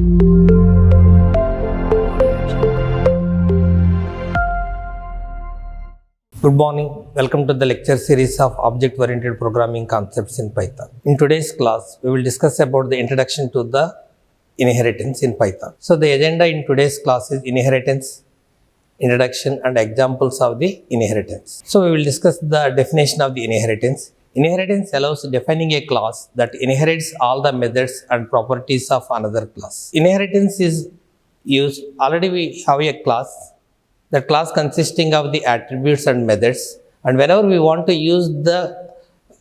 Good morning. Welcome to the lecture series of object-oriented programming concepts in Python. In today's class, we will discuss about the introduction to the inheritance in Python. So the agenda in today's class is inheritance, introduction and examples of the inheritance. So we will discuss the definition of the inheritance. Inheritance allows defining a class that inherits all the methods and properties of another class. Inheritance is used, already we have a class. The class consisting of the attributes and methods, and whenever we want to use the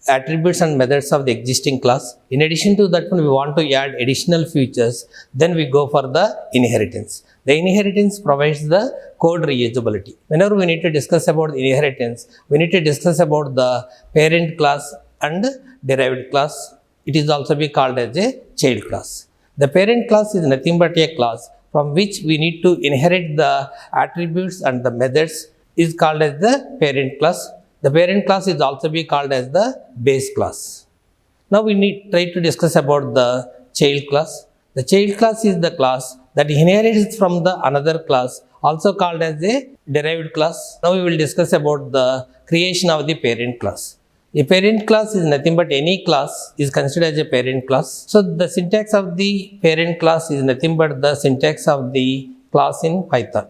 attributes and methods of the existing class, in addition to that one we want to add additional features, then we go for the inheritance. The inheritance provides the code reusability. Whenever we need to discuss about the inheritance, we need to discuss about the parent class and derived class. It is also be called as a child class. The parent class is nothing but a class from which we need to inherit the attributes and the methods is called as the parent class. The parent class is also be called as the base class. Now we try to discuss about the child class. The child class is the class that inherits from the another class, also called as a derived class. Now we will discuss about the creation of the parent class. A parent class is nothing but any class is considered as a parent class. So the syntax of the parent class is nothing but the syntax of the class in Python.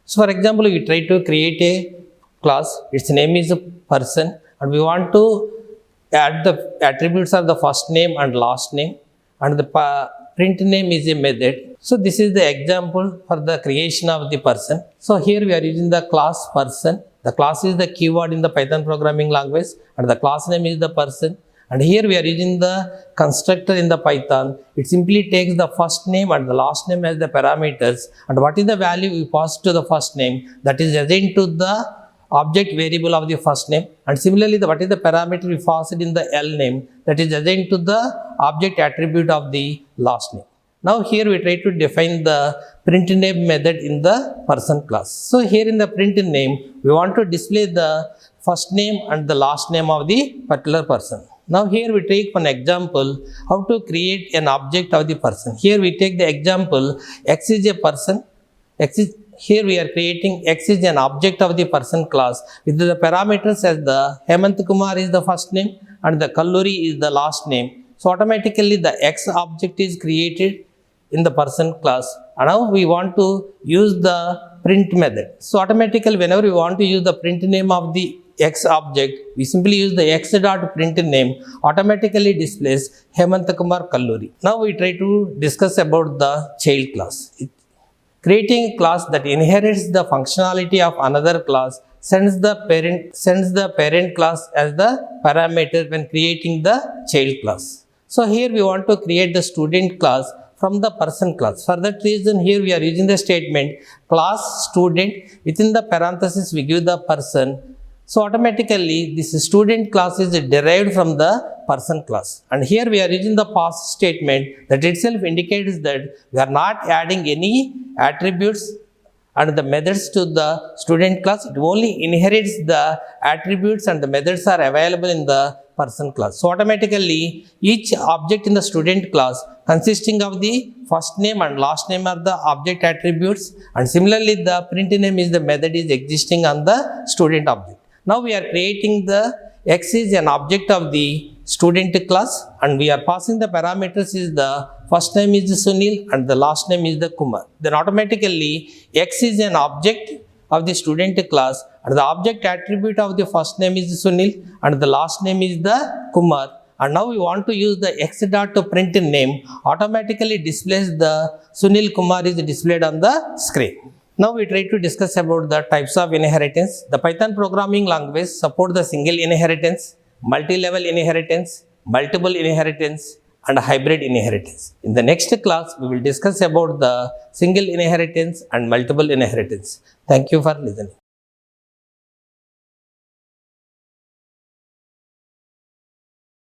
So for example, we try to create a class, its name is a person, and we want to add the attributes of the first name and last name, and the print name is a method. So this is the example for the creation of the person. So here we are using the class person. The class is the keyword in the Python programming language and the class name is the person. And here we are using the constructor in the Python. It simply takes the first name and the last name as the parameters, and what is the value we pass to the first name, that is assigned to the object variable of the first name, and similarly what is the parameter we passed in the L name, that is assigned to the object attribute of the last name. Now here we try to define the print name method in the person class. So here in the print name, we want to display the first name and the last name of the particular person. Now here we take one example how to create an object of the person. Here we take the example X is a person. Here we are creating X is an object of the person class with the parameters as the Hemant Kumar is the first name and the Kalluri is the last name. So automatically the X object is created in the person class, and now we want to use the print method. So automatically whenever we want to use the print name of the X object, we simply use the X dot print name, automatically displays Hemant Kumar Kalluri. Now we try to discuss about the child class. Creating a class that inherits the functionality of another class sends the parent class as the parameter when creating the child class. So here we want to create the student class from the person class. For that reason, here we are using the statement class student, within the parenthesis we give the person. So automatically this student class is derived from the person class, and here we are using the pass statement that itself indicates that we are not adding any attributes and the methods to the student class. It only inherits the attributes and the methods are available in the person class. So automatically each object in the student class consisting of the first name and last name are the object attributes, and similarly the print name is the method is existing on the student object. Now we are creating the X is an object of the student class, and we are passing the parameters is the first name is Sunil and the last name is the Kumar. Then automatically X is an object of the student class and the object attribute of the first name is Sunil and the last name is the Kumar. And now we want to use the X dot to print name, automatically displays the Sunil Kumar is displayed on the screen. Now we try to discuss about the types of inheritance. The Python programming language support the single inheritance, multi-level inheritance, multiple inheritance and hybrid inheritance. In the next class, we will discuss about the single inheritance and multiple inheritance. Thank you for listening.